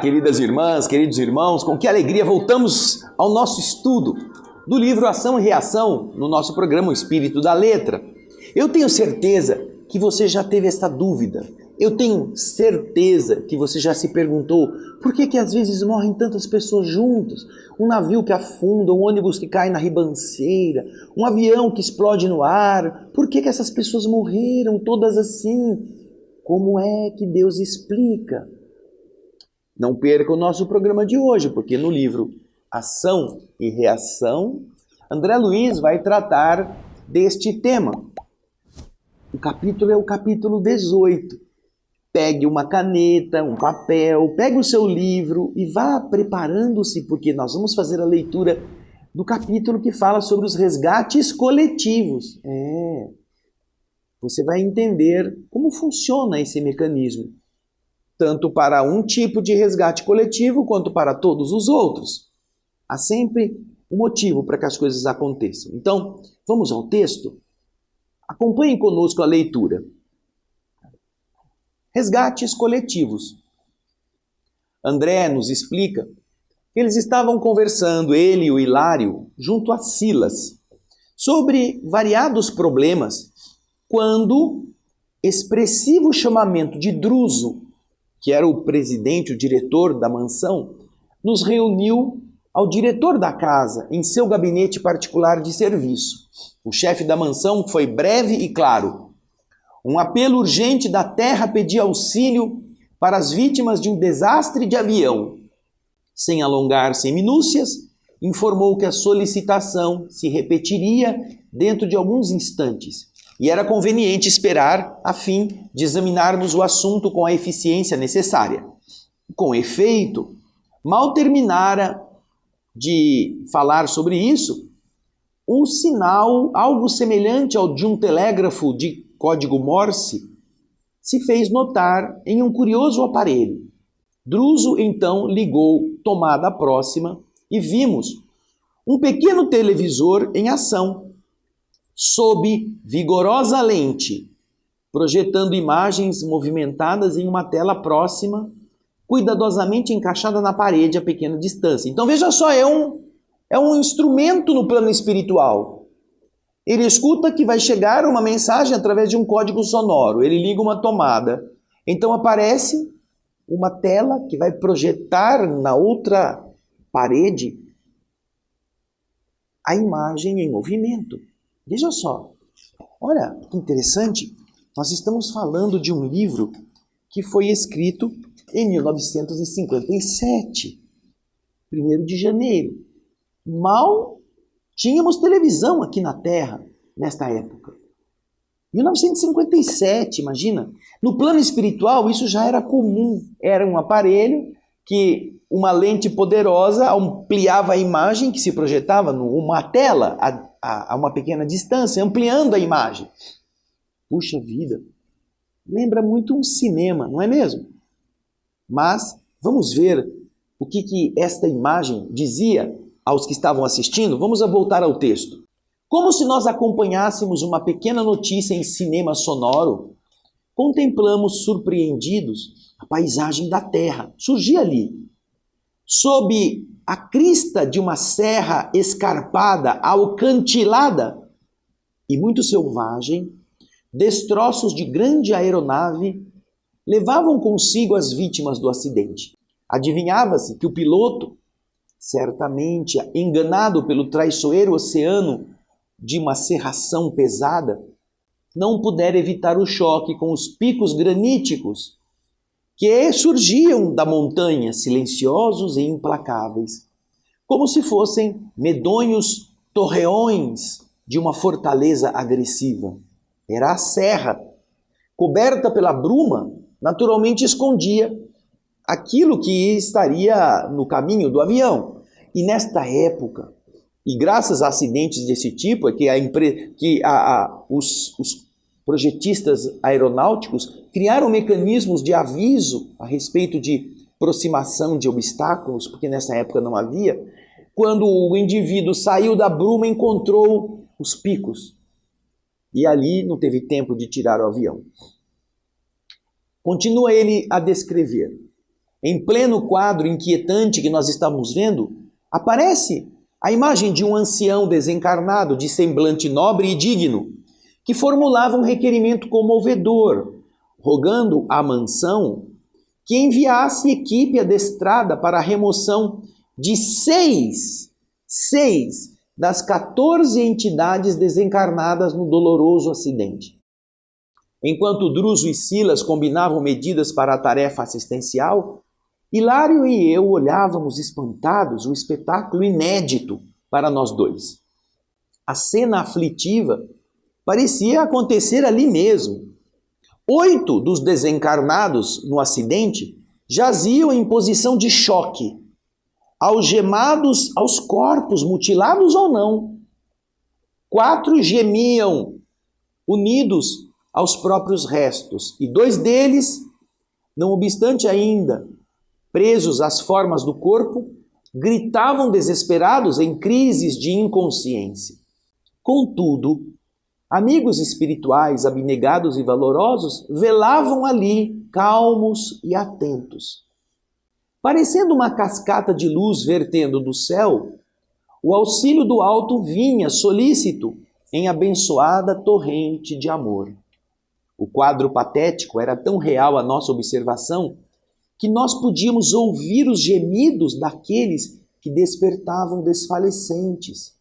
queridas irmãs, queridos irmãos, com que alegria voltamos ao nosso estudo do livro Ação e Reação no nosso programa O Espírito da Letra. Eu tenho certeza que você já teve esta dúvida. Eu tenho certeza que você já se perguntou por que às vezes morrem tantas pessoas juntas? Um navio que afunda, um ônibus que cai na ribanceira, um avião que explode no ar. Por que essas pessoas morreram todas assim? Como é que Deus explica? Não perca o nosso programa de hoje, porque no livro Ação e Reação, André Luiz vai tratar deste tema. O capítulo é o capítulo 18. Pegue uma caneta, um papel, pegue o seu livro e vá preparando-se, porque nós vamos fazer a leitura do capítulo que fala sobre os resgates coletivos. Você vai entender como funciona esse mecanismo, tanto para um tipo de resgate coletivo quanto para todos os outros. Há sempre um motivo para que as coisas aconteçam. Então, vamos ao texto? Acompanhem conosco a leitura. Resgates coletivos. André nos explica que eles estavam conversando, ele e o Hilário, junto a Silas, sobre variados problemas, quando expressivo chamamento de Druso, que era o presidente, o diretor da mansão, nos reuniu ao diretor da casa, em seu gabinete particular de serviço. O chefe da mansão foi breve e claro. Um apelo urgente da terra pedia auxílio para as vítimas de um desastre de avião. Sem alongar-se em minúcias, informou que a solicitação se repetiria dentro de alguns instantes e era conveniente esperar a fim de examinarmos o assunto com a eficiência necessária. Com efeito, mal terminara de falar sobre isso, um sinal, algo semelhante ao de um telégrafo de código Morse, se fez notar em um curioso aparelho. Druso então ligou tomada próxima e vimos um pequeno televisor em ação, sob vigorosa lente, projetando imagens movimentadas em uma tela próxima, cuidadosamente encaixada na parede a pequena distância. Então veja só, é um instrumento no plano espiritual. Ele escuta que vai chegar uma mensagem através de um código sonoro. Ele liga uma tomada. Então aparece uma tela que vai projetar na outra parede a imagem em movimento. Veja só. Olha que interessante. Nós estamos falando de um livro que foi escrito em 1957, 1º de janeiro. Mal tínhamos televisão aqui na Terra, nesta época. 1957, imagina. No plano espiritual, isso já era comum. Era um aparelho que uma lente poderosa ampliava a imagem que se projetava numa tela a uma pequena distância, ampliando a imagem. Puxa vida, lembra muito um cinema, não é mesmo? Mas vamos ver o que esta imagem dizia aos que estavam assistindo. Vamos voltar ao texto. Como se nós acompanhássemos uma pequena notícia em cinema sonoro, contemplamos surpreendidos a paisagem da terra. Surgia ali, sob a crista de uma serra escarpada, alcantilada e muito selvagem, destroços de grande aeronave levavam consigo as vítimas do acidente. Adivinhava-se que o piloto, certamente enganado pelo traiçoeiro oceano de uma serração pesada, não pudera evitar o choque com os picos graníticos que surgiam da montanha, silenciosos e implacáveis, como se fossem medonhos torreões de uma fortaleza agressiva. Era a serra, coberta pela bruma, naturalmente escondia aquilo que estaria no caminho do avião. E nesta época, e graças a acidentes desse tipo, é que os projetistas aeronáuticos criaram mecanismos de aviso a respeito de aproximação de obstáculos, porque nessa época não havia. Quando o indivíduo saiu da bruma, encontrou os picos. E ali não teve tempo de tirar o avião. Continua ele a descrever. Em pleno quadro inquietante que nós estamos vendo, aparece a imagem de um ancião desencarnado, de semblante nobre e digno, que formulava um requerimento comovedor, rogando à mansão que enviasse equipe adestrada para a remoção de seis das 14 entidades desencarnadas no doloroso acidente. Enquanto Druso e Silas combinavam medidas para a tarefa assistencial, Hilário e eu olhávamos espantados o espetáculo inédito para nós dois. A cena aflitiva parecia acontecer ali mesmo. 8 dos desencarnados no acidente jaziam em posição de choque, algemados aos corpos, mutilados ou não. 4 gemiam, unidos aos próprios restos, e 2 deles, não obstante ainda presos às formas do corpo, gritavam desesperados em crises de inconsciência. Contudo, amigos espirituais abnegados e valorosos velavam ali, calmos e atentos. Parecendo uma cascata de luz vertendo do céu, o auxílio do alto vinha solícito em abençoada torrente de amor. O quadro patético era tão real à nossa observação que nós podíamos ouvir os gemidos daqueles que despertavam desfalecentes.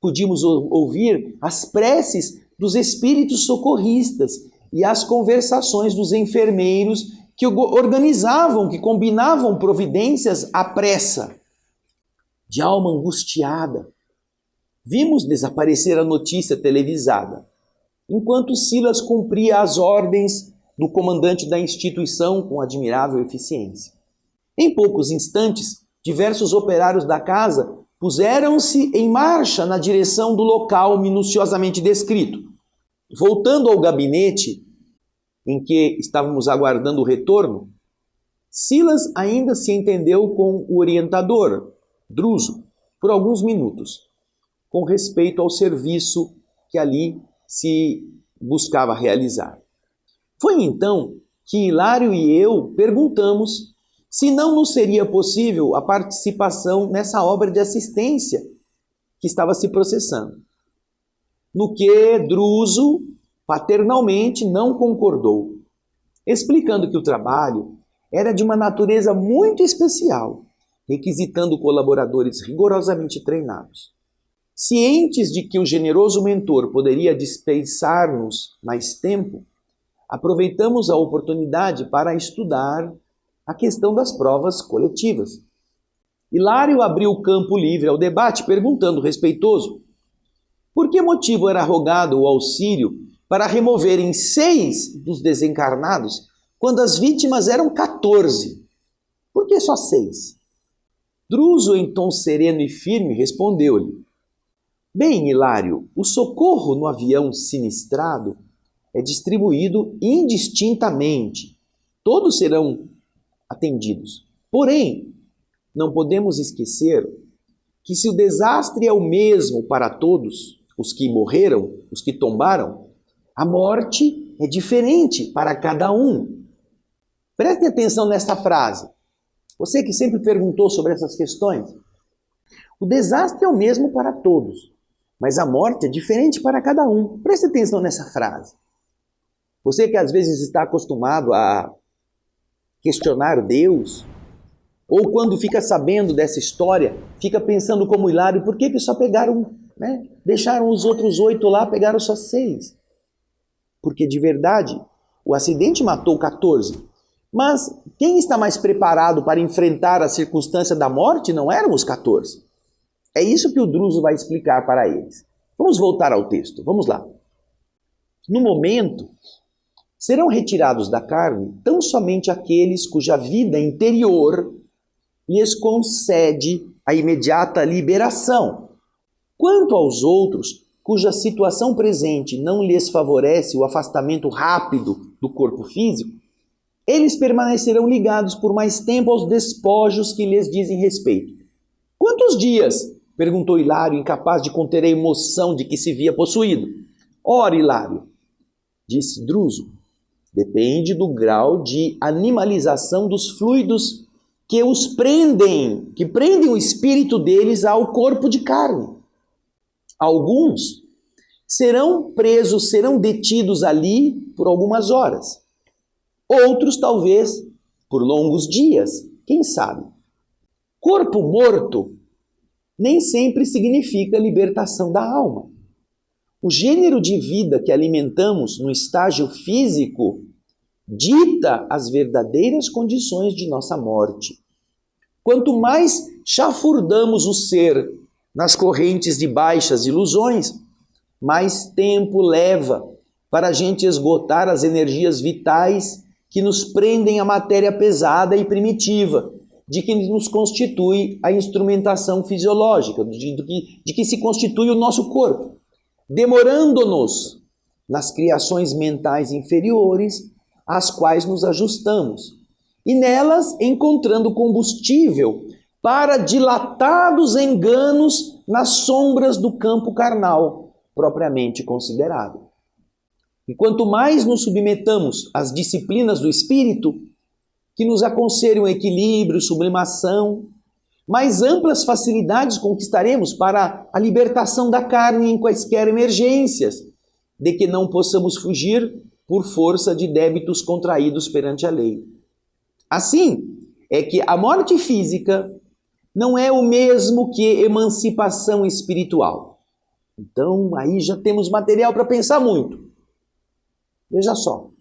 Podíamos ouvir as preces dos espíritos socorristas e as conversações dos enfermeiros que organizavam, que combinavam providências à pressa. De alma angustiada, vimos desaparecer a notícia televisada, enquanto Silas cumpria as ordens do comandante da instituição com admirável eficiência. Em poucos instantes, diversos operários da casa puseram-se em marcha na direção do local minuciosamente descrito. Voltando ao gabinete em que estávamos aguardando o retorno, Silas ainda se entendeu com o orientador, Druso, por alguns minutos, com respeito ao serviço que ali se buscava realizar. Foi então que Hilário e eu perguntamos se não nos seria possível a participação nessa obra de assistência que estava se processando. No que Druso paternalmente não concordou, explicando que o trabalho era de uma natureza muito especial, requisitando colaboradores rigorosamente treinados. Cientes de que o generoso mentor poderia dispensar-nos mais tempo, aproveitamos a oportunidade para estudar a questão das provas coletivas. Hilário abriu o campo livre ao debate, perguntando respeitoso por que motivo era rogado o auxílio para removerem 6 dos desencarnados, quando as vítimas eram 14. Por que só 6? Druso, em tom sereno e firme, respondeu-lhe: bem, Hilário, o socorro no avião sinistrado é distribuído indistintamente. Todos serão atendidos. Porém, não podemos esquecer que se o desastre é o mesmo para todos, os que morreram, os que tombaram, a morte é diferente para cada um. Preste atenção nesta frase. Você que sempre perguntou sobre essas questões. O desastre é o mesmo para todos, mas a morte é diferente para cada um. Preste atenção nessa frase. Você que às vezes está acostumado a questionar Deus, ou quando fica sabendo dessa história, fica pensando como Hilário, por que só pegaram, deixaram os outros 8 lá, pegaram só 6? Porque de verdade, o acidente matou 14. Mas quem está mais preparado para enfrentar a circunstância da morte não eram os 14. É isso que o Druso vai explicar para eles. Vamos voltar ao texto, vamos lá. No momento, serão retirados da carne tão somente aqueles cuja vida interior lhes concede a imediata liberação. Quanto aos outros, cuja situação presente não lhes favorece o afastamento rápido do corpo físico, eles permanecerão ligados por mais tempo aos despojos que lhes dizem respeito. Quantos dias? Perguntou Hilário, incapaz de conter a emoção de que se via possuído. Ora, Hilário, disse Druso, depende do grau de animalização dos fluidos que os prendem, que prendem o espírito deles ao corpo de carne. Alguns serão presos, serão detidos ali por algumas horas. Outros, talvez, por longos dias, quem sabe. Corpo morto nem sempre significa libertação da alma. O gênero de vida que alimentamos no estágio físico dita as verdadeiras condições de nossa morte. Quanto mais chafurdamos o ser nas correntes de baixas ilusões, mais tempo leva para a gente esgotar as energias vitais que nos prendem à matéria pesada e primitiva, de que nos constitui a instrumentação fisiológica, de que se constitui o nosso corpo, demorando-nos nas criações mentais inferiores às quais nos ajustamos, e nelas encontrando combustível para dilatados enganos nas sombras do campo carnal, propriamente considerado. E quanto mais nos submetamos às disciplinas do espírito, que nos aconselham equilíbrio, sublimação, mais amplas facilidades conquistaremos para a libertação da carne em quaisquer emergências, de que não possamos fugir por força de débitos contraídos perante a lei. Assim, é que a morte física não é o mesmo que emancipação espiritual. Então, aí já temos material para pensar muito. Veja só,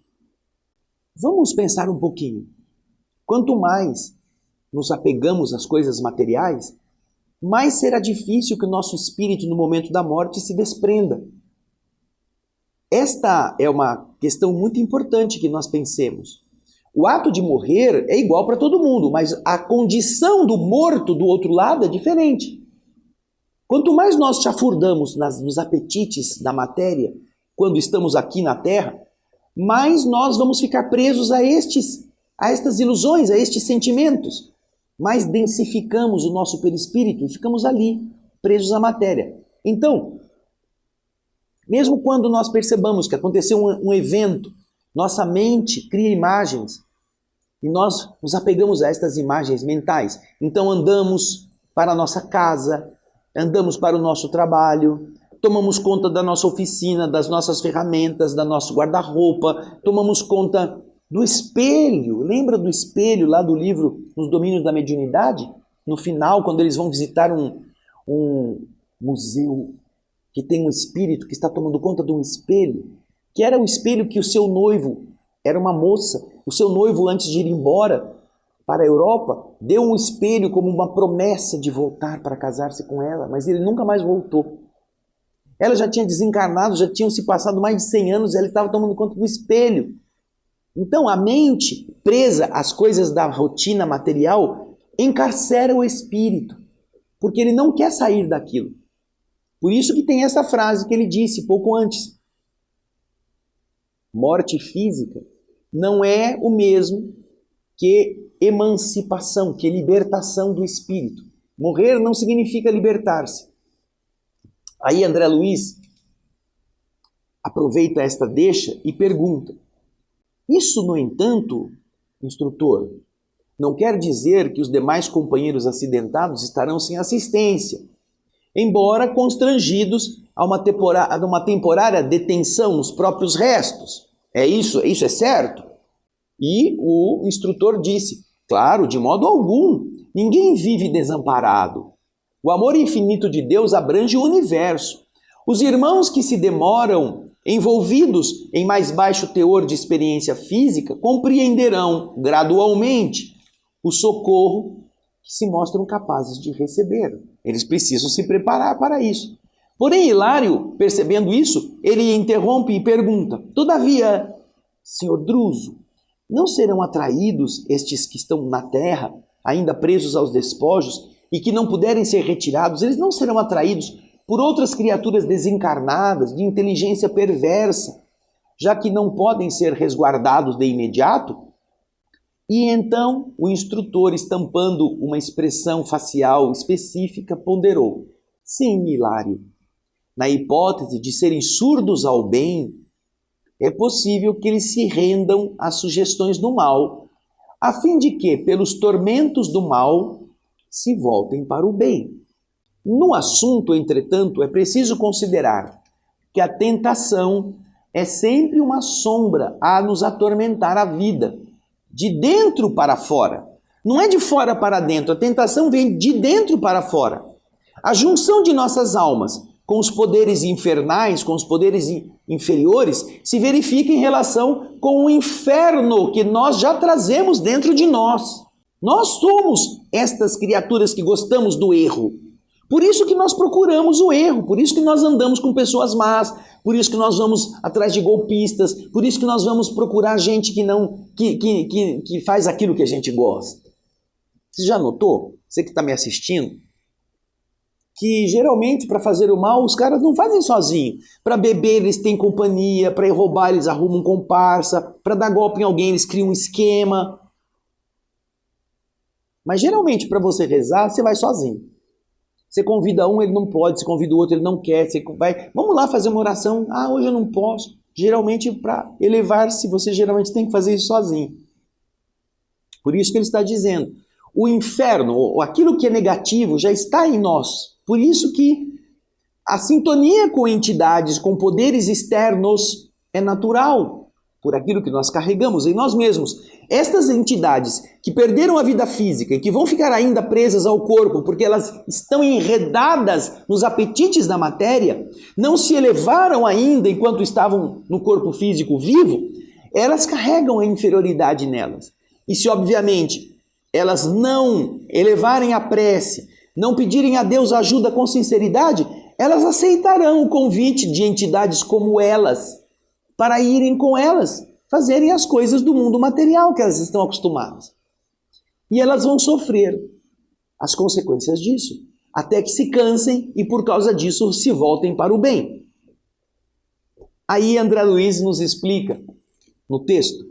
vamos pensar um pouquinho. Quanto mais nos apegamos às coisas materiais, mais será difícil que o nosso espírito, no momento da morte, se desprenda. Esta é uma questão muito importante que nós pensemos. O ato de morrer é igual para todo mundo, mas a condição do morto do outro lado é diferente. Quanto mais nós chafurdamos nos apetites da matéria, quando estamos aqui na Terra, mais nós vamos ficar presos a estas ilusões, a estes sentimentos. Mais densificamos o nosso perispírito e ficamos ali, presos à matéria. Então, mesmo quando nós percebamos que aconteceu um evento, nossa mente cria imagens e nós nos apegamos a estas imagens mentais. Então andamos para a nossa casa, andamos para o nosso trabalho, tomamos conta da nossa oficina, das nossas ferramentas, do nosso guarda-roupa, tomamos conta do espelho. Lembra do espelho lá do livro Nos Domínios da Mediunidade? No final, quando eles vão visitar um museu que tem um espírito que está tomando conta de um espelho, que era o espelho que o seu noivo, era uma moça, o seu noivo antes de ir embora para a Europa, deu um espelho como uma promessa de voltar para casar-se com ela, mas ele nunca mais voltou. Ela já tinha desencarnado, já tinham se passado mais de 100 anos, e ela estava tomando conta do espelho. Então a mente, presa às coisas da rotina material, encarcera o espírito, porque ele não quer sair daquilo. Por isso que tem essa frase que ele disse pouco antes. Morte física não é o mesmo que emancipação, que libertação do espírito. Morrer não significa libertar-se. Aí André Luiz aproveita esta deixa e pergunta: isso, no entanto, instrutor, não quer dizer que os demais companheiros acidentados estarão sem assistência, embora constrangidos a uma temporária detenção nos próprios restos. Isso é certo? E o instrutor disse: claro, de modo algum, ninguém vive desamparado. O amor infinito de Deus abrange o universo. Os irmãos que se demoram envolvidos em mais baixo teor de experiência física compreenderão gradualmente o socorro que se mostram capazes de receber. Eles precisam se preparar para isso. Porém, Hilário, percebendo isso, ele interrompe e pergunta: todavia, senhor Druso, não serão atraídos estes que estão na terra, ainda presos aos despojos, e que não puderem ser retirados, eles não serão atraídos por outras criaturas desencarnadas, de inteligência perversa, já que não podem ser resguardados de imediato? E então o instrutor, estampando uma expressão facial específica, ponderou: sim, Hilário, na hipótese de serem surdos ao bem, é possível que eles se rendam às sugestões do mal, a fim de que, pelos tormentos do mal, se voltem para o bem. No assunto, entretanto, é preciso considerar que a tentação é sempre uma sombra a nos atormentar a vida, de dentro para fora. Não é de fora para dentro, a tentação vem de dentro para fora. A junção de nossas almas com os poderes infernais, com os poderes inferiores, se verifica em relação com o inferno que nós já trazemos dentro de nós. Nós somos estas criaturas que gostamos do erro. Por isso que nós procuramos o erro, por isso que nós andamos com pessoas más, por isso que nós vamos atrás de golpistas, por isso que nós vamos procurar gente que faz aquilo que a gente gosta. Você já notou, você que está me assistindo, que geralmente para fazer o mal os caras não fazem sozinhos. Para beber eles têm companhia, para roubar eles arrumam comparsa, para dar golpe em alguém eles criam um esquema. Mas geralmente para você rezar, você vai sozinho. Você convida um, ele não pode, você convida o outro, ele não quer. Você vai, vamos lá fazer uma oração. Ah, hoje eu não posso. Geralmente para elevar-se, você geralmente tem que fazer isso sozinho. Por isso que ele está dizendo, o inferno, ou aquilo que é negativo, já está em nós. Por isso que a sintonia com entidades, com poderes externos, é natural, por aquilo que nós carregamos em nós mesmos. Estas entidades que perderam a vida física e que vão ficar ainda presas ao corpo, porque elas estão enredadas nos apetites da matéria, não se elevaram ainda enquanto estavam no corpo físico vivo, elas carregam a inferioridade nelas. E se, obviamente, elas não elevarem a prece, não pedirem a Deus ajuda com sinceridade, elas aceitarão o convite de entidades como elas, para irem com elas, fazerem as coisas do mundo material que elas estão acostumadas. E elas vão sofrer as consequências disso, até que se cansem e por causa disso se voltem para o bem. Aí André Luiz nos explica, no texto,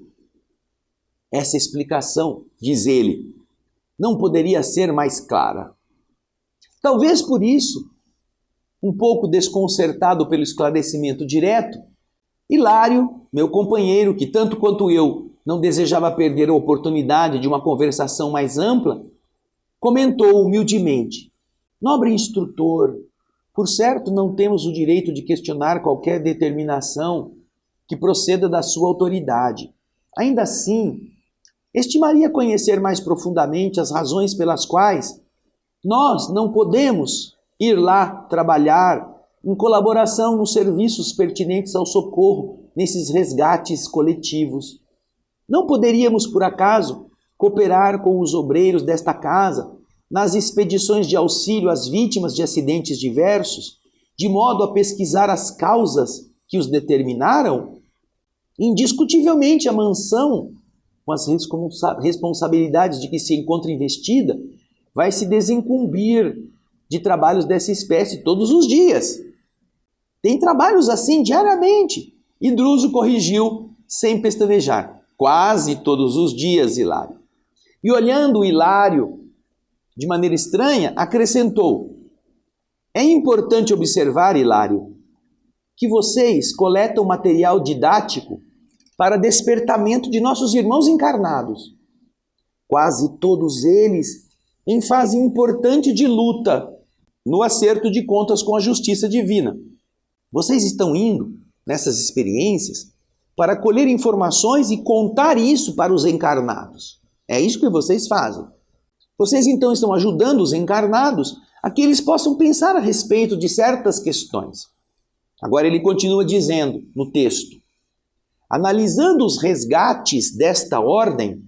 essa explicação, diz ele, não poderia ser mais clara. Talvez por isso, um pouco desconcertado pelo esclarecimento direto, Hilário, meu companheiro, que tanto quanto eu não desejava perder a oportunidade de uma conversação mais ampla, comentou humildemente, nobre instrutor, por certo não temos o direito de questionar qualquer determinação que proceda da sua autoridade. Ainda assim, estimaria conhecer mais profundamente as razões pelas quais nós não podemos ir lá trabalhar em colaboração nos serviços pertinentes ao socorro, nesses resgates coletivos. Não poderíamos, por acaso, cooperar com os obreiros desta casa nas expedições de auxílio às vítimas de acidentes diversos, de modo a pesquisar as causas que os determinaram? Indiscutivelmente, a mansão, com as responsabilidades de que se encontra investida, vai se desincumbir de trabalhos dessa espécie todos os dias. Tem trabalhos assim diariamente. E Druso corrigiu sem pestanejar. Quase todos os dias, Hilário. E olhando Hilário de maneira estranha, acrescentou, é importante observar, Hilário, que vocês coletam material didático para despertamento de nossos irmãos encarnados. Quase todos eles em fase importante de luta no acerto de contas com a justiça divina. Vocês estão indo nessas experiências para colher informações e contar isso para os encarnados. É isso que vocês fazem. Vocês então estão ajudando os encarnados a que eles possam pensar a respeito de certas questões. Agora ele continua dizendo no texto, analisando os resgates desta ordem,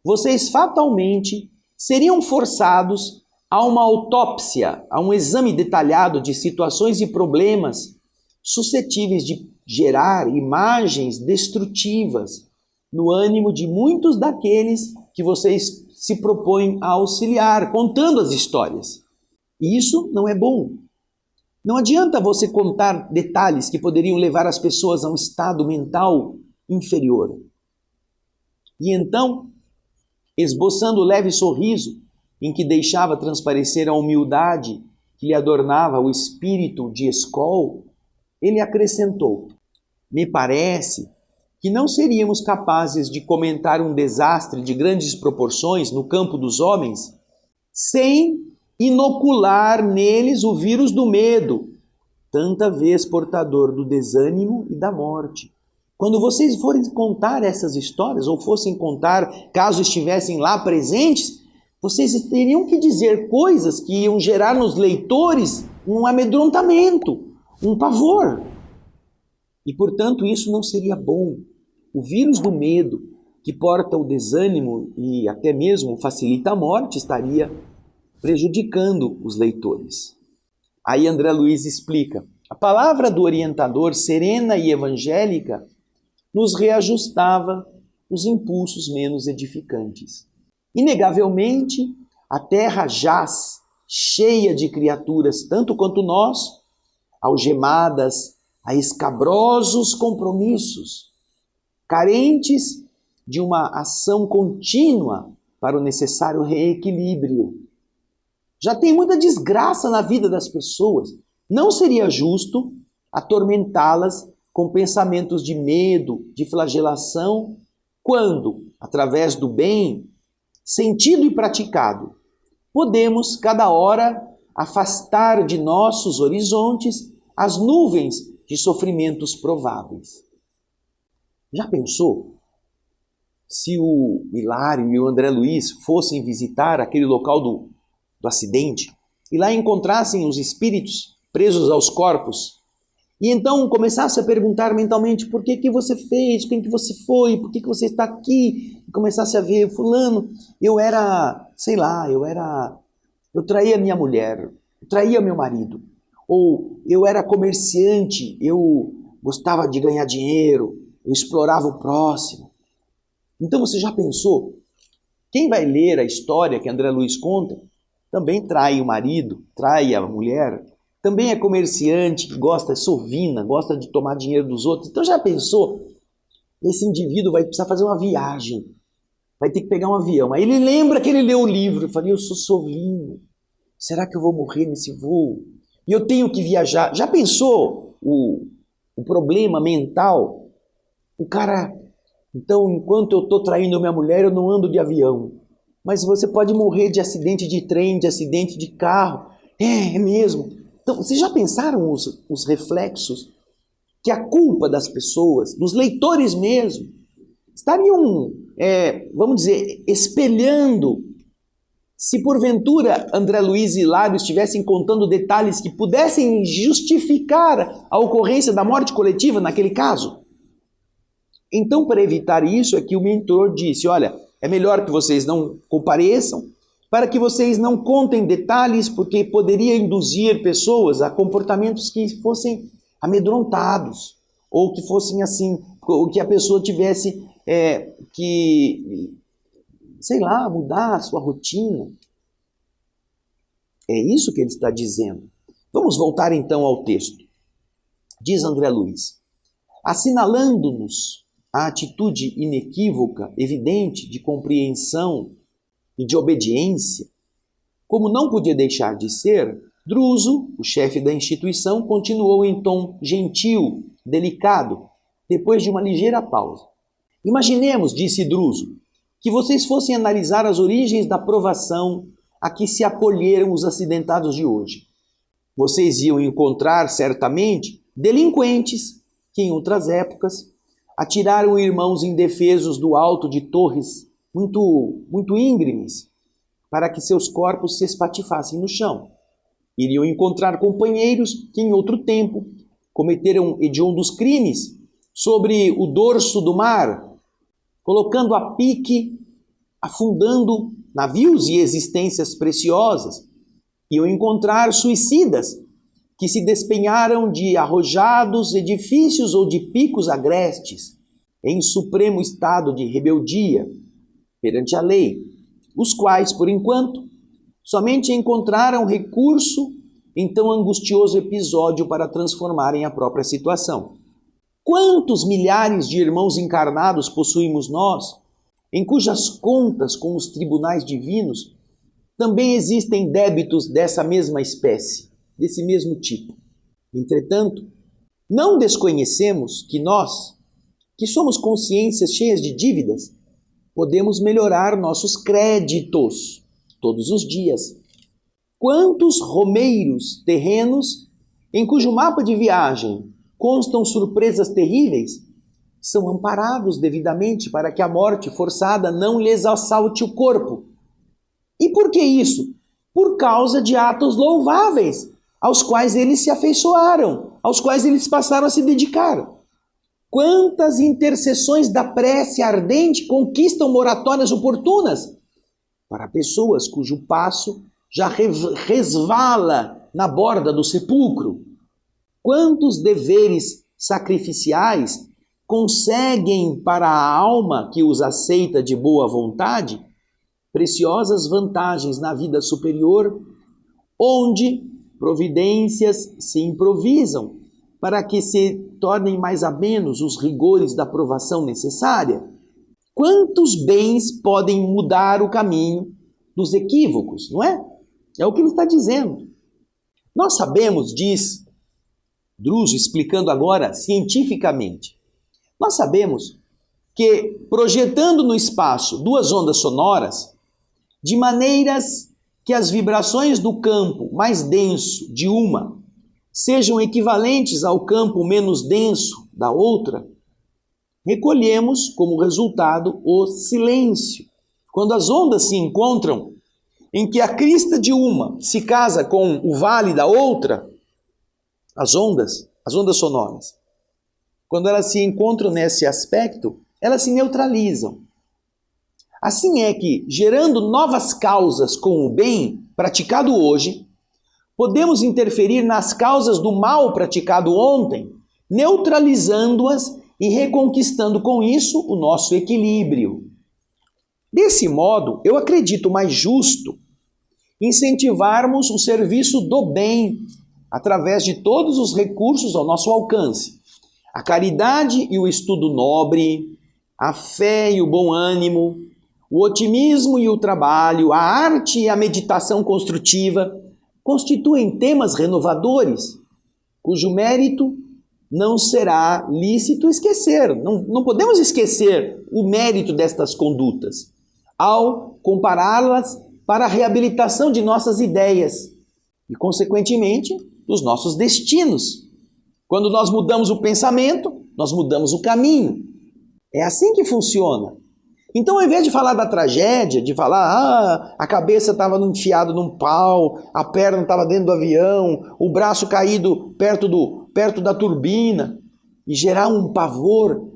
vocês fatalmente seriam forçados a uma autópsia, a um exame detalhado de situações e problemas suscetíveis de gerar imagens destrutivas no ânimo de muitos daqueles que vocês se propõem a auxiliar, contando as histórias. E isso não é bom. Não adianta você contar detalhes que poderiam levar as pessoas a um estado mental inferior. E então, esboçando o leve sorriso em que deixava transparecer a humildade que lhe adornava o espírito de Escol, ele acrescentou, me parece que não seríamos capazes de comentar um desastre de grandes proporções no campo dos homens sem inocular neles o vírus do medo, tanta vez portador do desânimo e da morte. Quando vocês forem contar essas histórias, ou fossem contar, caso estivessem lá presentes, vocês teriam que dizer coisas que iam gerar nos leitores um amedrontamento, um pavor. E, portanto, isso não seria bom. O vírus do medo, que porta o desânimo e até mesmo facilita a morte, estaria prejudicando os leitores. Aí André Luiz explica: a palavra do orientador serena e evangélica nos reajustava os impulsos menos edificantes. Inegavelmente, a terra jaz cheia de criaturas, tanto quanto nós, algemadas a escabrosos compromissos, carentes de uma ação contínua para o necessário reequilíbrio. Já tem muita desgraça na vida das pessoas. Não seria justo atormentá-las com pensamentos de medo, de flagelação, quando, através do bem, sentido e praticado, podemos, cada hora, afastar de nossos horizontes as nuvens de sofrimentos prováveis. Já pensou? Se o Hilário e o André Luiz fossem visitar aquele local do acidente e lá encontrassem os espíritos presos aos corpos e então começassem a perguntar mentalmente: por que você fez, quem que você foi, por que você está aqui, e começasse a ver: fulano, eu traía minha mulher, eu traía meu marido, ou eu era comerciante, eu gostava de ganhar dinheiro, eu explorava o próximo. Então você já pensou? Quem vai ler a história que André Luiz conta também trai o marido, trai a mulher, também é comerciante, que gosta, é sovina, gosta de tomar dinheiro dos outros. Então já pensou? Esse indivíduo vai precisar fazer uma viagem, vai ter que pegar um avião. Aí ele lembra que ele leu o livro e fala: eu sou sovino, será que eu vou morrer nesse voo? E eu tenho que viajar. Já pensou o problema mental? O cara, então, enquanto eu estou traindo minha mulher, eu não ando de avião. Mas você pode morrer de acidente de trem, de acidente de carro. É mesmo. Então, vocês já pensaram os reflexos que a culpa das pessoas, dos leitores mesmo, estariam, vamos dizer, espelhando? Se porventura André Luiz e Hilário estivessem contando detalhes que pudessem justificar a ocorrência da morte coletiva naquele caso. Então, para evitar isso, é que o mentor disse: olha, é melhor que vocês não compareçam, para que vocês não contem detalhes, porque poderia induzir pessoas a comportamentos que fossem amedrontados, ou que fossem assim, ou que a pessoa tivesse que, sei lá, mudar a sua rotina. É isso que ele está dizendo. Vamos voltar então ao texto. Diz André Luiz: assinalando-nos a atitude inequívoca, evidente, de compreensão e de obediência, como não podia deixar de ser, Druso, o chefe da instituição, continuou em tom gentil, delicado, depois de uma ligeira pausa. Imaginemos, disse Druso, que vocês fossem analisar as origens da provação a que se acolheram os acidentados de hoje. Vocês iam encontrar, certamente, delinquentes que, em outras épocas, atiraram irmãos indefesos do alto de torres muito íngremes, para que seus corpos se espatifassem no chão. Iriam encontrar companheiros que, em outro tempo, cometeram hediondos crimes sobre o dorso do mar, colocando a pique, afundando navios e existências preciosas. Iam encontrar suicidas que se despenharam de arrojados edifícios ou de picos agrestes, em supremo estado de rebeldia perante a lei, os quais, por enquanto, somente encontraram recurso em tão angustioso episódio para transformarem a própria situação. Quantos milhares de irmãos encarnados possuímos nós, em cujas contas com os tribunais divinos também existem débitos dessa mesma espécie, desse mesmo tipo. Entretanto, não desconhecemos que nós, que somos consciências cheias de dívidas, podemos melhorar nossos créditos todos os dias. Quantos romeiros terrenos em cujo mapa de viagem constam surpresas terríveis são amparados devidamente para que a morte forçada não lhes assalte o corpo. E por que isso? Por causa de atos louváveis, aos quais eles se afeiçoaram, aos quais eles passaram a se dedicar. Quantas intercessões da prece ardente conquistam moratórias oportunas para pessoas cujo passo já resvala na borda do sepulcro. Quantos deveres sacrificiais conseguem para a alma que os aceita de boa vontade preciosas vantagens na vida superior, onde providências se improvisam para que se tornem mais amenos os rigores da provação necessária. Quantos bens podem mudar o caminho dos equívocos, não é? É o que ele está dizendo. Nós sabemos, diz Druso, explicando agora cientificamente, nós sabemos que projetando no espaço duas ondas sonoras, de maneiras que as vibrações do campo mais denso de uma sejam equivalentes ao campo menos denso da outra, recolhemos como resultado o silêncio. Quando as ondas se encontram, em que a crista de uma se casa com o vale da outra, as ondas sonoras, quando elas se encontram nesse aspecto, elas se neutralizam. Assim é que, gerando novas causas com o bem praticado hoje, podemos interferir nas causas do mal praticado ontem, neutralizando-as e reconquistando com isso o nosso equilíbrio. Desse modo, eu acredito mais justo incentivarmos o serviço do bem através de todos os recursos ao nosso alcance. A caridade e o estudo nobre, a fé e o bom ânimo, o otimismo e o trabalho, a arte e a meditação construtiva constituem temas renovadores, cujo mérito não será lícito esquecer. Não podemos esquecer o mérito destas condutas ao compará-las para a reabilitação de nossas ideias e, consequentemente, dos nossos destinos. Quando nós mudamos o pensamento, nós mudamos o caminho. É assim que funciona. Então, ao invés de falar da tragédia, de falar, a cabeça estava enfiada num pau, a perna estava dentro do avião, o braço caído perto da turbina, e gerar um pavor,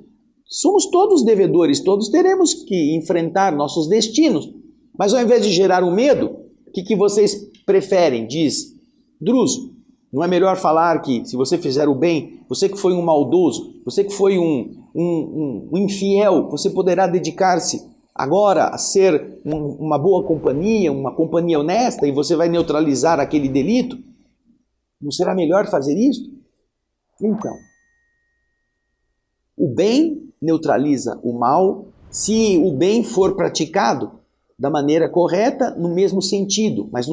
somos todos devedores, todos teremos que enfrentar nossos destinos. Mas ao invés de gerar um medo, o que vocês preferem? Diz Druso, não é melhor falar que se você fizer o bem, você que foi um maldoso, você que foi um infiel, você poderá dedicar-se agora a ser uma boa companhia, uma companhia honesta, e você vai neutralizar aquele delito? Não será melhor fazer isso? Então, o bem neutraliza o mal se o bem for praticado da maneira correta, no mesmo sentido, mas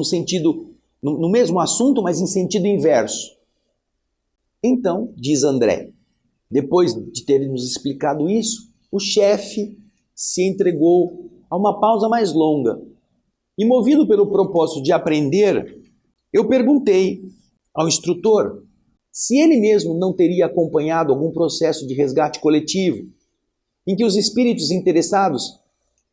no mesmo assunto, mas em sentido inverso. Então, diz André, depois de ter nos explicado isso, o chefe se entregou a uma pausa mais longa. E movido pelo propósito de aprender, eu perguntei ao instrutor se ele mesmo não teria acompanhado algum processo de resgate coletivo, em que os espíritos interessados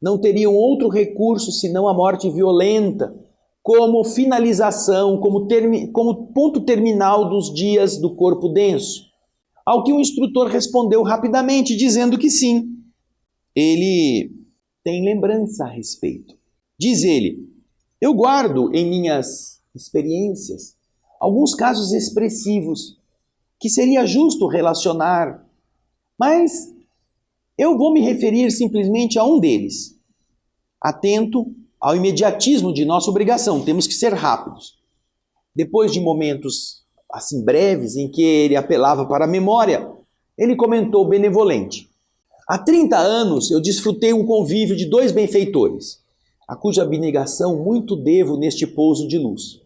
não teriam outro recurso senão a morte violenta, como finalização, como ponto terminal dos dias do corpo denso. Ao que o instrutor respondeu rapidamente, dizendo que sim. Ele tem lembrança a respeito. Diz ele, eu guardo em minhas experiências alguns casos expressivos que seria justo relacionar, mas eu vou me referir simplesmente a um deles. Atento ao imediatismo de nossa obrigação, temos que ser rápidos. Depois de momentos assim breves em que ele apelava para a memória, ele comentou benevolente. Há 30 anos eu desfrutei um convívio de 2 benfeitores, a cuja abnegação muito devo neste pouso de luz.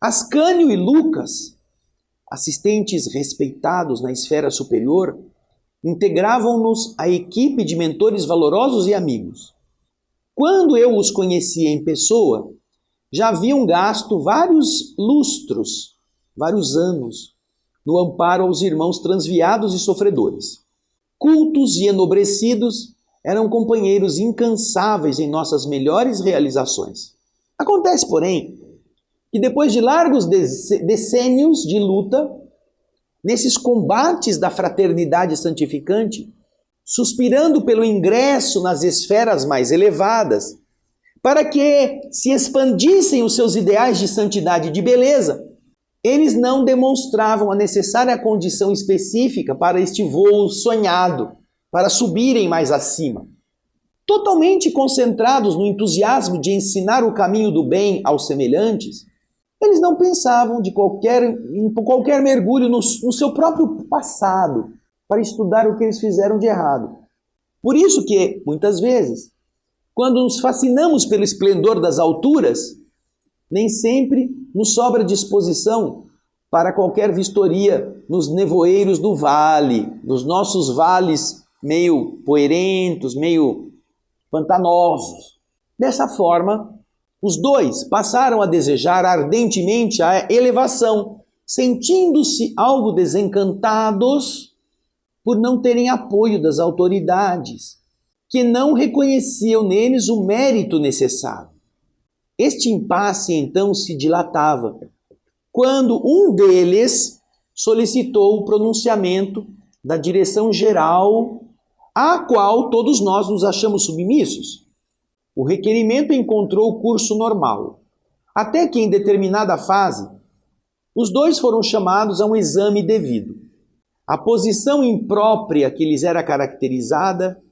Ascânio e Lucas, assistentes respeitados na esfera superior, integravam-nos à equipe de mentores valorosos e amigos. Quando eu os conhecia em pessoa, já haviam gasto vários lustros, vários anos, no amparo aos irmãos transviados e sofredores. Cultos e enobrecidos, eram companheiros incansáveis em nossas melhores realizações. Acontece, porém, que depois de largos decênios de luta, nesses combates da fraternidade santificante, suspirando pelo ingresso nas esferas mais elevadas, para que se expandissem os seus ideais de santidade e de beleza, eles não demonstravam a necessária condição específica para este voo sonhado, para subirem mais acima. Totalmente concentrados no entusiasmo de ensinar o caminho do bem aos semelhantes, eles não pensavam em qualquer mergulho no seu próprio passado para estudar o que eles fizeram de errado. Por isso que, muitas vezes, quando nos fascinamos pelo esplendor das alturas, nem sempre nos sobra disposição para qualquer vistoria nos nevoeiros do vale, nos nossos vales meio poeirentos, meio pantanosos. Dessa forma, os dois passaram a desejar ardentemente a elevação, sentindo-se algo desencantados por não terem apoio das autoridades, que não reconheciam neles o mérito necessário. Este impasse então se dilatava, quando um deles solicitou o pronunciamento da direção geral, à qual todos nós nos achamos submissos. O requerimento encontrou o curso normal, até que em determinada fase, os dois foram chamados a um exame devido. A posição imprópria que lhes era caracterizada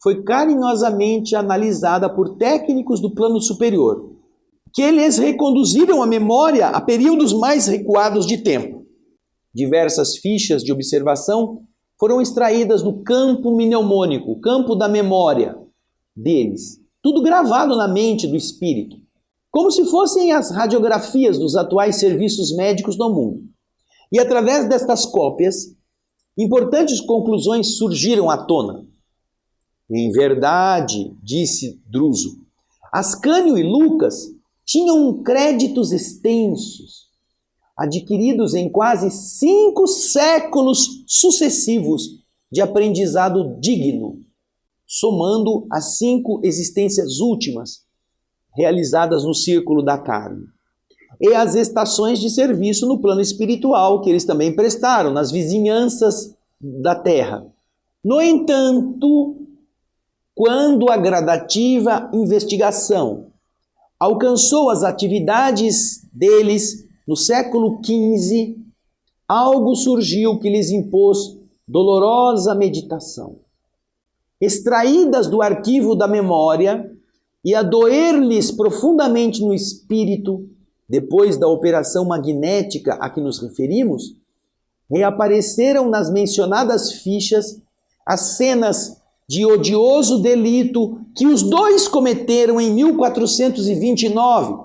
foi carinhosamente analisada por técnicos do plano superior, que eles reconduziram a memória a períodos mais recuados de tempo. Diversas fichas de observação foram extraídas do campo mnemônico, o campo da memória deles, tudo gravado na mente do espírito, como se fossem as radiografias dos atuais serviços médicos no mundo. E através destas cópias, importantes conclusões surgiram à tona. Em verdade, disse Druso, Ascânio e Lucas tinham créditos extensos, adquiridos em quase 5 séculos sucessivos de aprendizado digno, somando as 5 existências últimas realizadas no círculo da carne, e as estações de serviço no plano espiritual que eles também prestaram, nas vizinhanças da terra. No entanto, quando a gradativa investigação alcançou as atividades deles no século XV, algo surgiu que lhes impôs dolorosa meditação. Extraídas do arquivo da memória e a doer-lhes profundamente no espírito, depois da operação magnética a que nos referimos, reapareceram nas mencionadas fichas as cenas de odioso delito que os dois cometeram em 1429,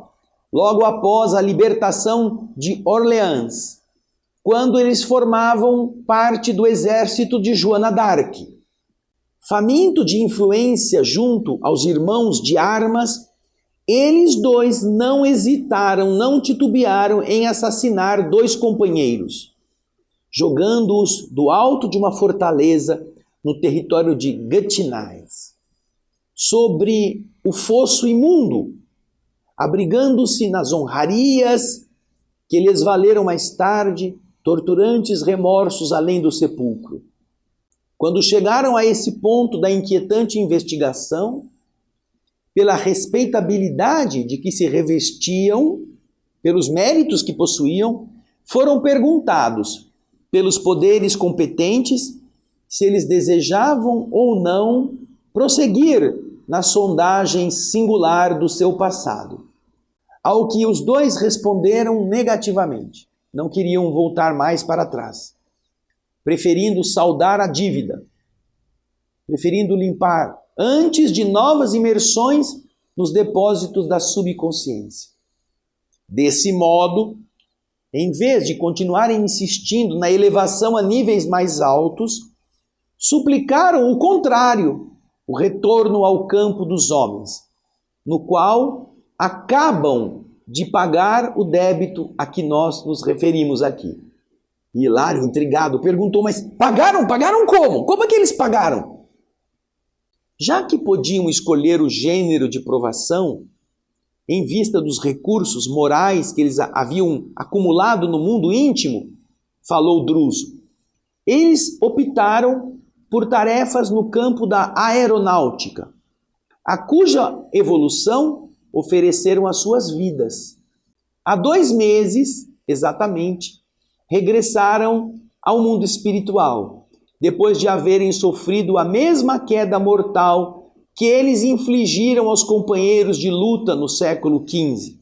logo após a libertação de Orleans, quando eles formavam parte do exército de Joana d'Arc. Faminto de influência junto aos irmãos de armas, eles dois não hesitaram, não titubearam em assassinar 2 companheiros, jogando-os do alto de uma fortaleza no território de Gutinais, sobre o fosso imundo, abrigando-se nas honrarias que lhes valeram mais tarde torturantes remorsos além do sepulcro. Quando chegaram a esse ponto da inquietante investigação, pela respeitabilidade de que se revestiam, pelos méritos que possuíam, foram perguntados pelos poderes competentes se eles desejavam ou não prosseguir na sondagem singular do seu passado. Ao que os dois responderam negativamente. Não queriam voltar mais para trás, preferindo saldar a dívida, preferindo limpar antes de novas imersões nos depósitos da subconsciência. Desse modo, em vez de continuarem insistindo na elevação a níveis mais altos, suplicaram o contrário, o retorno ao campo dos homens, no qual acabam de pagar o débito a que nós nos referimos aqui. E Hilário, intrigado, perguntou, mas pagaram? Pagaram como? Como é que eles pagaram? Já que podiam escolher o gênero de provação, em vista dos recursos morais que eles haviam acumulado no mundo íntimo, falou Druso, eles optaram por tarefas no campo da aeronáutica, a cuja evolução ofereceram as suas vidas. Há 2 meses, exatamente, regressaram ao mundo espiritual, depois de haverem sofrido a mesma queda mortal que eles infligiram aos companheiros de luta no século XV.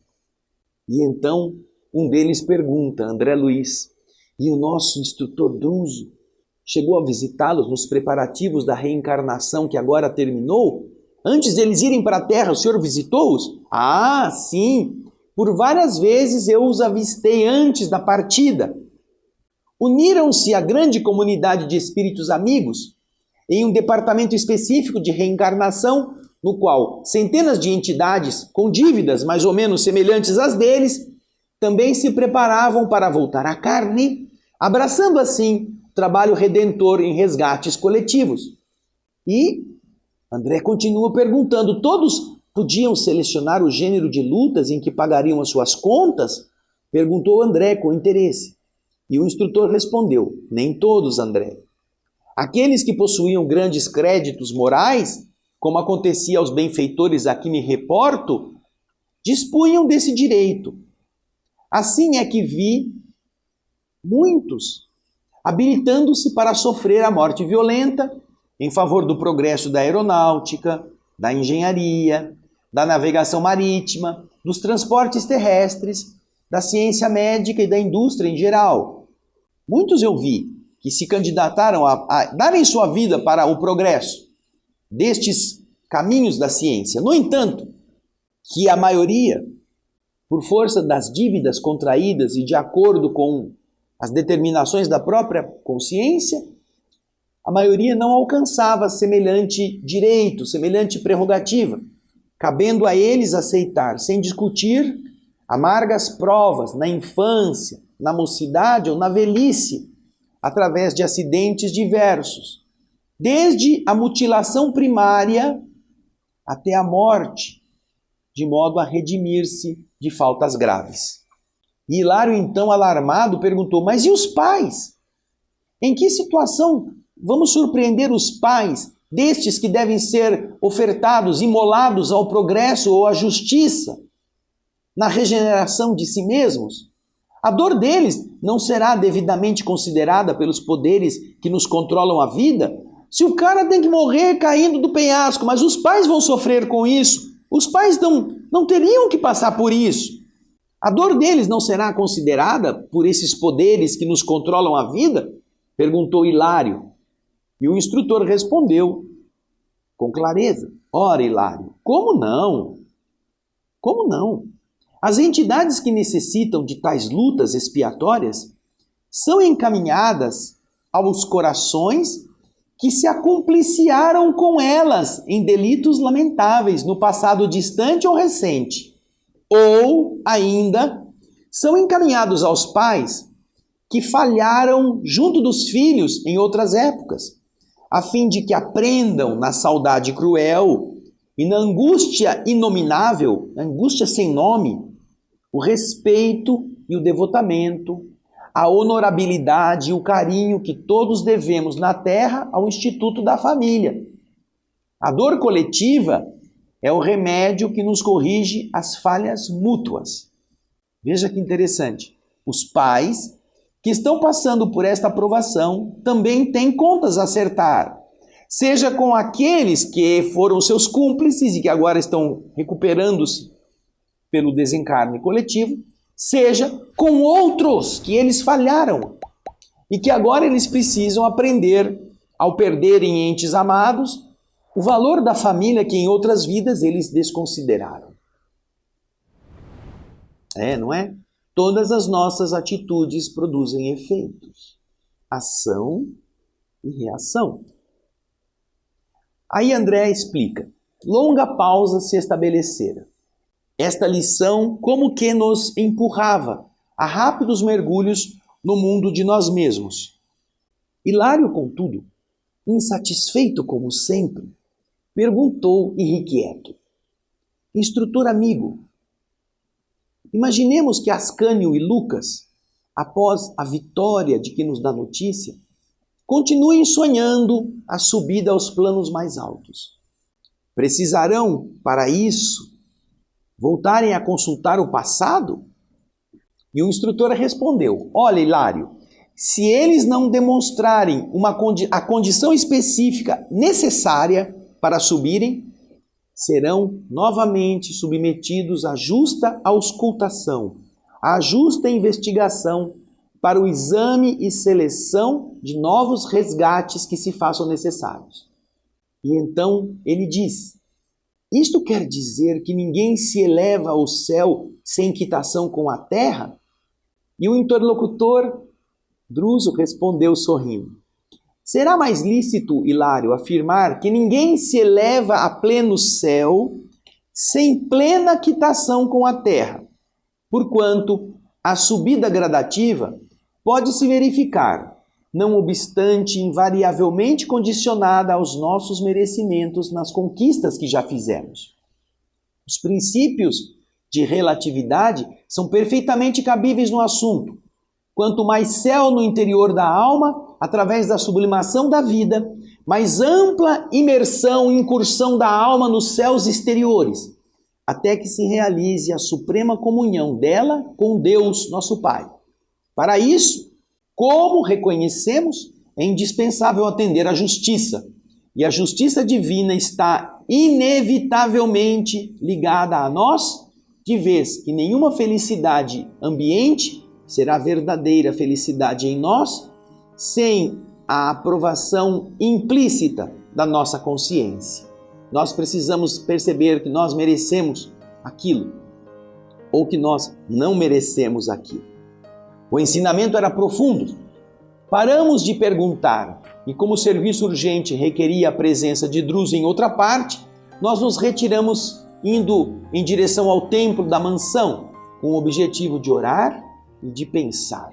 E então um deles pergunta, André Luiz, e o nosso instrutor Druso chegou a visitá-los nos preparativos da reencarnação que agora terminou? Antes deles irem para a Terra, o senhor visitou-os? Ah, sim, por várias vezes eu os avistei antes da partida. Uniram-se à grande comunidade de espíritos amigos em um departamento específico de reencarnação, no qual centenas de entidades com dívidas mais ou menos semelhantes às deles também se preparavam para voltar à carne, abraçando assim o trabalho redentor em resgates coletivos. E André continua perguntando, todos podiam selecionar o gênero de lutas em que pagariam as suas contas? Perguntou André com interesse. E o instrutor respondeu, nem todos, André. Aqueles que possuíam grandes créditos morais, como acontecia aos benfeitores a que me reporto, dispunham desse direito. Assim é que vi muitos habilitando-se para sofrer a morte violenta em favor do progresso da aeronáutica, da engenharia, da navegação marítima, dos transportes terrestres, da ciência médica e da indústria em geral. Muitos eu vi que se candidataram a darem sua vida para o progresso destes caminhos da ciência. No entanto, que a maioria, por força das dívidas contraídas e de acordo com as determinações da própria consciência, a maioria não alcançava semelhante direito, semelhante prerrogativa, cabendo a eles aceitar, sem discutir, amargas provas na infância, na mocidade ou na velhice, através de acidentes diversos, desde a mutilação primária até a morte, de modo a redimir-se de faltas graves. E Hilário, então, alarmado, perguntou, mas e os pais? Em que situação vamos surpreender os pais destes que devem ser ofertados, imolados ao progresso ou à justiça, na regeneração de si mesmos? A dor deles não será devidamente considerada pelos poderes que nos controlam a vida? Se o cara tem que morrer caindo do penhasco, mas os pais vão sofrer com isso, os pais não teriam que passar por isso. A dor deles não será considerada por esses poderes que nos controlam a vida? Perguntou Hilário. E o instrutor respondeu com clareza. Ora, Hilário, como não? Como não? As entidades que necessitam de tais lutas expiatórias são encaminhadas aos corações que se acompliciaram com elas em delitos lamentáveis no passado distante ou recente. Ou, ainda, são encaminhados aos pais que falharam junto dos filhos em outras épocas, a fim de que aprendam na saudade cruel e na angústia inominável, angústia sem nome, o respeito e o devotamento, a honorabilidade e o carinho que todos devemos na terra ao Instituto da Família. A dor coletiva é o remédio que nos corrige as falhas mútuas. Veja que interessante. Os pais que estão passando por esta provação também têm contas a acertar. Seja com aqueles que foram seus cúmplices e que agora estão recuperando-se pelo desencarne coletivo, seja com outros que eles falharam e que agora eles precisam aprender, ao perderem entes amados, o valor da família que em outras vidas eles desconsideraram. Não é? Todas as nossas atitudes produzem efeitos, ação e reação. Aí André explica. Longa pausa se estabelecera. Esta lição como que nos empurrava a rápidos mergulhos no mundo de nós mesmos. Hilário, contudo, insatisfeito como sempre, perguntou irrequieto. Instrutor amigo, imaginemos que Ascânio e Lucas, após a vitória de que nos dá notícia, continuem sonhando a subida aos planos mais altos. Precisarão, para isso, voltarem a consultar o passado? E o instrutor respondeu, olha, Hilário, se eles não demonstrarem a condição específica necessária para subirem, serão novamente submetidos à justa auscultação, à justa investigação, para o exame e seleção de novos resgates que se façam necessários. E então ele diz, isto quer dizer que ninguém se eleva ao céu sem quitação com a terra? E o interlocutor, Druso, respondeu sorrindo. Será mais lícito, Hilário, afirmar que ninguém se eleva a pleno céu sem plena quitação com a terra, porquanto a subida gradativa pode se verificar, não obstante invariavelmente condicionada aos nossos merecimentos nas conquistas que já fizemos. Os princípios de relatividade são perfeitamente cabíveis no assunto. Quanto mais céu no interior da alma, através da sublimação da vida, mais ampla imersão e incursão da alma nos céus exteriores, até que se realize a suprema comunhão dela com Deus, nosso Pai. Para isso, como reconhecemos, é indispensável atender à justiça. E a justiça divina está inevitavelmente ligada a nós, de vez que nenhuma felicidade ambiente será verdadeira felicidade em nós, sem a aprovação implícita da nossa consciência. Nós precisamos perceber que nós merecemos aquilo, ou que nós não merecemos aquilo. O ensinamento era profundo. Paramos de perguntar, e como o serviço urgente requeria a presença de Druso em outra parte, nós nos retiramos indo em direção ao templo da mansão, com o objetivo de orar e de pensar.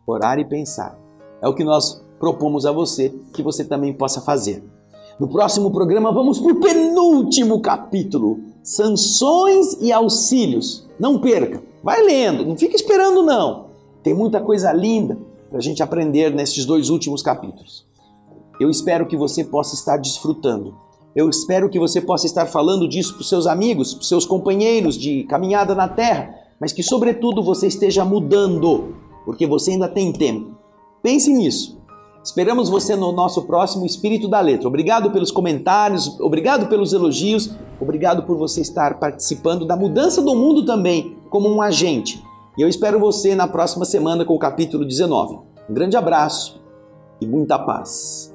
Orar e pensar. É o que nós propomos a você, que você também possa fazer. No próximo programa vamos para o penúltimo capítulo, Sanções e Auxílios. Não perca, vai lendo, não fica esperando não. Tem muita coisa linda para a gente aprender nesses 2 últimos capítulos. Eu espero que você possa estar desfrutando. Eu espero que você possa estar falando disso para os seus amigos, para os seus companheiros de caminhada na Terra, mas que, sobretudo, você esteja mudando, porque você ainda tem tempo. Pense nisso. Esperamos você no nosso próximo Espírito da Letra. Obrigado pelos comentários, obrigado pelos elogios, obrigado por você estar participando da mudança do mundo também, como um agente. E eu espero você na próxima semana com o capítulo 19. Um grande abraço e muita paz.